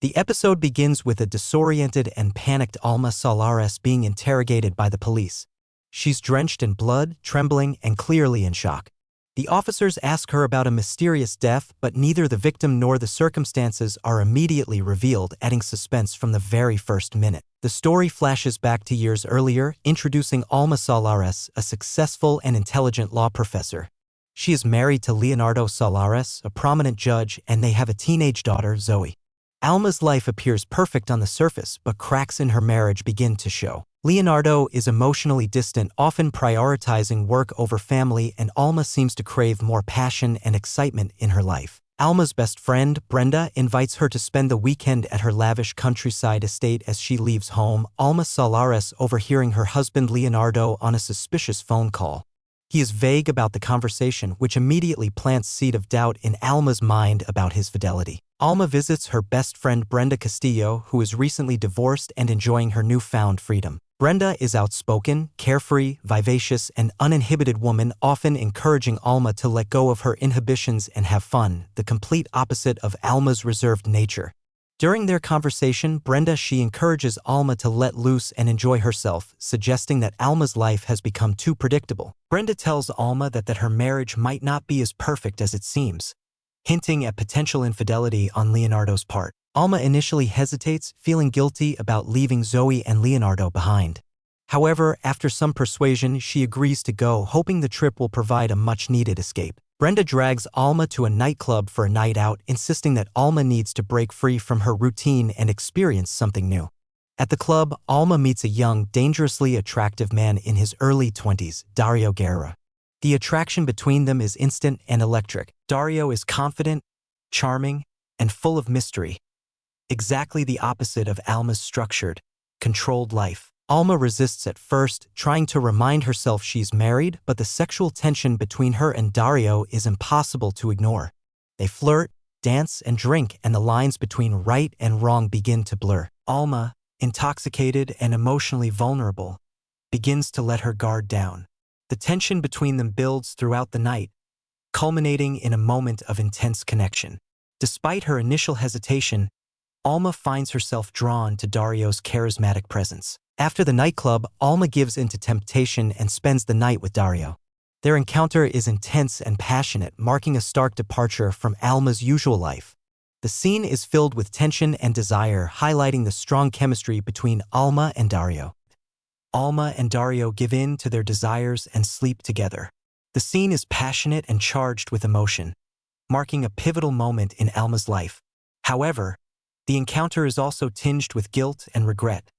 The episode begins with a disoriented and panicked Alma Solares being interrogated by the police. She's drenched in blood, trembling, and clearly in shock. The officers ask her about a mysterious death, but neither the victim nor the circumstances are immediately revealed, adding suspense from the very first minute. The story flashes back to years earlier, introducing Alma Solares, a successful and intelligent law professor. She is married to Leonardo Solares, a prominent judge, and they have a teenage daughter, Zoe. Alma's life appears perfect on the surface, but cracks in her marriage begin to show. Leonardo is emotionally distant, often prioritizing work over family, and Alma seems to crave more passion and excitement in her life. Alma's best friend, Brenda, invites her to spend the weekend at her lavish countryside estate. As she leaves home, Alma Solares overhearing her husband Leonardo on a suspicious phone call. He is vague about the conversation, which immediately plants seed of doubt in Alma's mind about his fidelity. Alma visits her best friend Brenda Castillo, who is recently divorced and enjoying her newfound freedom. Brenda is outspoken, carefree, vivacious, and uninhibited woman, often encouraging Alma to let go of her inhibitions and have fun, the complete opposite of Alma's reserved nature. During their conversation, she encourages Alma to let loose and enjoy herself, suggesting that Alma's life has become too predictable. Brenda tells Alma that her marriage might not be as perfect as it seems, hinting at potential infidelity on Leonardo's part. Alma initially hesitates, feeling guilty about leaving Zoe and Leonardo behind. However, after some persuasion, she agrees to go, hoping the trip will provide a much-needed escape. Brenda drags Alma to a nightclub for a night out, insisting that Alma needs to break free from her routine and experience something new. At the club, Alma meets a young, dangerously attractive man in his early 20s, Dario. The attraction between them is instant and electric. Dario is confident, charming, and full of mystery. Exactly the opposite of Alma's structured, controlled life. Alma resists at first, trying to remind herself she's married, but the sexual tension between her and Dario is impossible to ignore. They flirt, dance, and drink, and the lines between right and wrong begin to blur. Alma, intoxicated and emotionally vulnerable, begins to let her guard down. The tension between them builds throughout the night, culminating in a moment of intense connection. Despite her initial hesitation, Alma finds herself drawn to Dario's charismatic presence. After the nightclub, Alma gives in to temptation and spends the night with Dario. Their encounter is intense and passionate, marking a stark departure from Alma's usual life. The scene is filled with tension and desire, highlighting the strong chemistry between Alma and Dario. Alma and Dario give in to their desires and sleep together. The scene is passionate and charged with emotion, marking a pivotal moment in Alma's life. However, the encounter is also tinged with guilt and regret,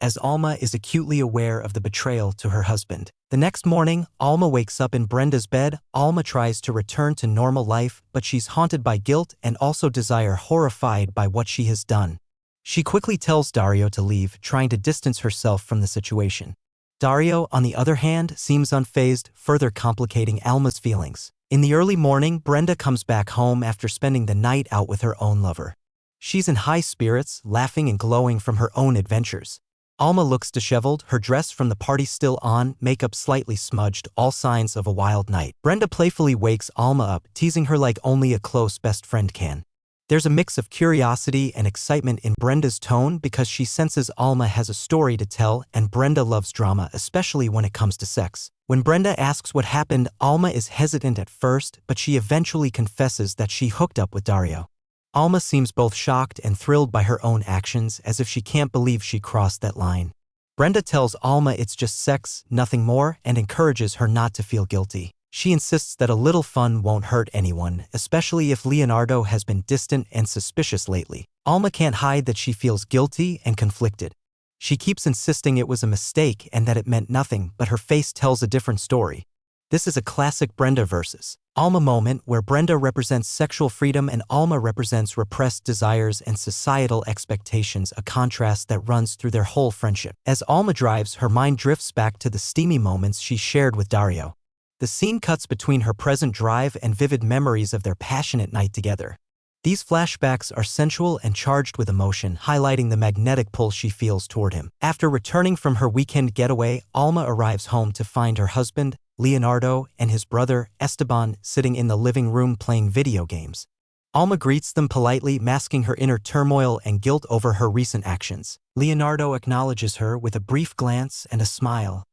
as Alma is acutely aware of the betrayal to her husband. The next morning, Alma wakes up in Brenda's bed. Alma tries to return to normal life, but she's haunted by guilt and also desire, horrified by what she has done. She quickly tells Dario to leave, trying to distance herself from the situation. Dario, on the other hand, seems unfazed, further complicating Alma's feelings. In the early morning, Brenda comes back home after spending the night out with her own lover. She's in high spirits, laughing and glowing from her own adventures. Alma looks disheveled, her dress from the party still on, makeup slightly smudged, all signs of a wild night. Brenda playfully wakes Alma up, teasing her like only a close best friend can. There's a mix of curiosity and excitement in Brenda's tone because she senses Alma has a story to tell, and Brenda loves drama, especially when it comes to sex. When Brenda asks what happened, Alma is hesitant at first, but she eventually confesses that she hooked up with Dario. Alma seems both shocked and thrilled by her own actions, as if she can't believe she crossed that line. Brenda tells Alma it's just sex, nothing more, and encourages her not to feel guilty. She insists that a little fun won't hurt anyone, especially if Leonardo has been distant and suspicious lately. Alma can't hide that she feels guilty and conflicted. She keeps insisting it was a mistake and that it meant nothing, but her face tells a different story. This is a classic Brenda versus Alma moment, where Brenda represents sexual freedom and Alma represents repressed desires and societal expectations, a contrast that runs through their whole friendship. As Alma drives, her mind drifts back to the steamy moments she shared with Dario. The scene cuts between her present drive and vivid memories of their passionate night together. These flashbacks are sensual and charged with emotion, highlighting the magnetic pull she feels toward him. After returning from her weekend getaway, Alma arrives home to find her husband, Leonardo, and his brother, Esteban, sitting in the living room playing video games. Alma greets them politely, masking her inner turmoil and guilt over her recent actions. Leonardo acknowledges her with a brief glance and a smile,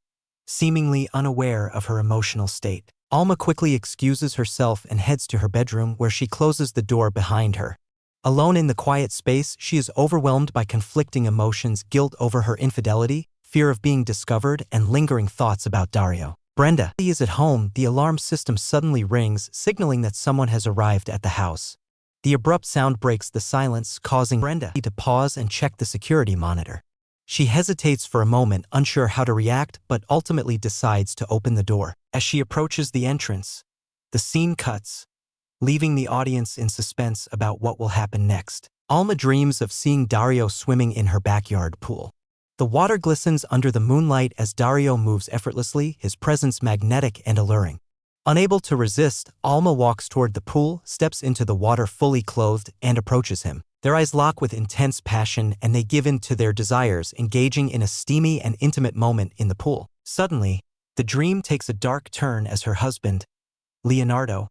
seemingly unaware of her emotional state. Alma quickly excuses herself and heads to her bedroom, where she closes the door behind her. Alone in the quiet space, she is overwhelmed by conflicting emotions: guilt over her infidelity, fear of being discovered, and lingering thoughts about Dario. Brenda is at home. The alarm system suddenly rings, signaling that someone has arrived at the house. The abrupt sound breaks the silence, causing Brenda to pause and check the security monitor. She hesitates for a moment, unsure how to react, but ultimately decides to open the door. As she approaches the entrance, the scene cuts, leaving the audience in suspense about what will happen next. Alma dreams of seeing Dario swimming in her backyard pool. The water glistens under the moonlight as Dario moves effortlessly, his presence magnetic and alluring. Unable to resist, Alma walks toward the pool, steps into the water fully clothed, and approaches him. Their eyes lock with intense passion, and they give in to their desires, engaging in a steamy and intimate moment in the pool. Suddenly, the dream takes a dark turn as her husband, Leonardo,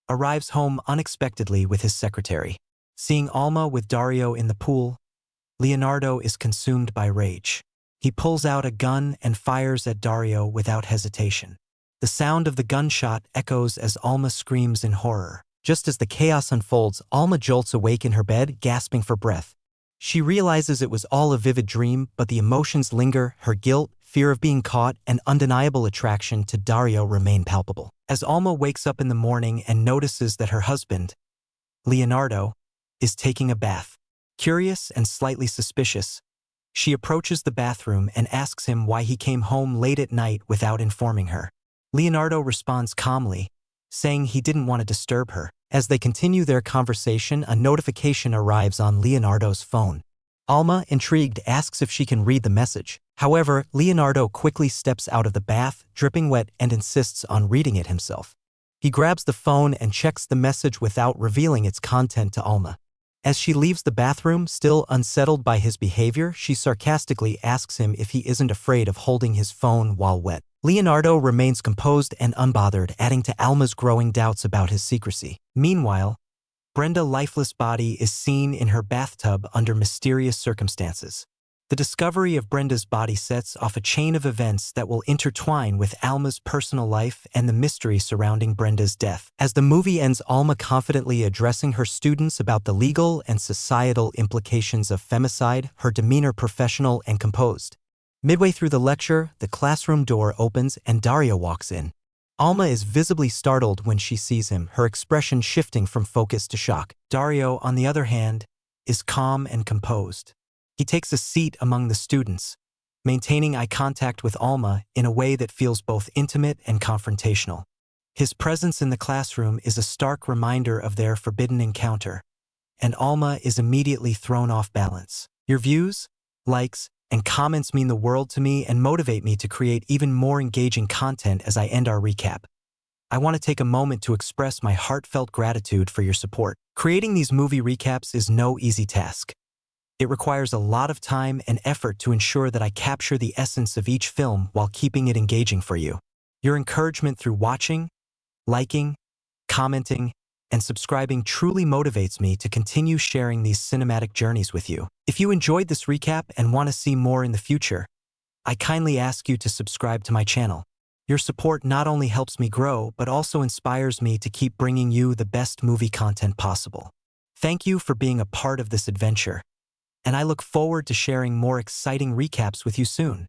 arrives home unexpectedly with his secretary. Seeing Alma with Dario in the pool, Leonardo is consumed by rage. He pulls out a gun and fires at Dario without hesitation. The sound of the gunshot echoes as Alma screams in horror. Just as the chaos unfolds, Alma jolts awake in her bed, gasping for breath. She realizes it was all a vivid dream, but the emotions linger. Her guilt, fear of being caught, and undeniable attraction to Dario remain palpable. As Alma wakes up in the morning and notices that her husband, Leonardo, is taking a bath. Curious and slightly suspicious, she approaches the bathroom and asks him why he came home late at night without informing her. Leonardo responds calmly, saying he didn't want to disturb her. As they continue their conversation, a notification arrives on Leonardo's phone. Alma, intrigued, asks if she can read the message. However, Leonardo quickly steps out of the bath, dripping wet, and insists on reading it himself. He grabs the phone and checks the message without revealing its content to Alma. As she leaves the bathroom, still unsettled by his behavior, she sarcastically asks him if he isn't afraid of holding his phone while wet. Leonardo remains composed and unbothered, adding to Alma's growing doubts about his secrecy. Meanwhile, Brenda's lifeless body is seen in her bathtub under mysterious circumstances. The discovery of Brenda's body sets off a chain of events that will intertwine with Alma's personal life and the mystery surrounding Brenda's death. As the movie ends, Alma confidently addressing her students about the legal and societal implications of femicide, her demeanor professional and composed. Midway through the lecture, the classroom door opens and Dario walks in. Alma is visibly startled when she sees him, her expression shifting from focus to shock. Dario, on the other hand, is calm and composed. He takes a seat among the students, maintaining eye contact with Alma in a way that feels both intimate and confrontational. His presence in the classroom is a stark reminder of their forbidden encounter, and Alma is immediately thrown off balance. Your views, likes, and comments mean the world to me and motivate me to create even more engaging content. As I end our recap, I want to take a moment to express my heartfelt gratitude for your support. Creating these movie recaps is no easy task. It requires a lot of time and effort to ensure that I capture the essence of each film while keeping it engaging for you. Your encouragement through watching, liking, commenting, and subscribing truly motivates me to continue sharing these cinematic journeys with you. If you enjoyed this recap and want to see more in the future, I kindly ask you to subscribe to my channel. Your support not only helps me grow, but also inspires me to keep bringing you the best movie content possible. Thank you for being a part of this adventure, and I look forward to sharing more exciting recaps with you soon.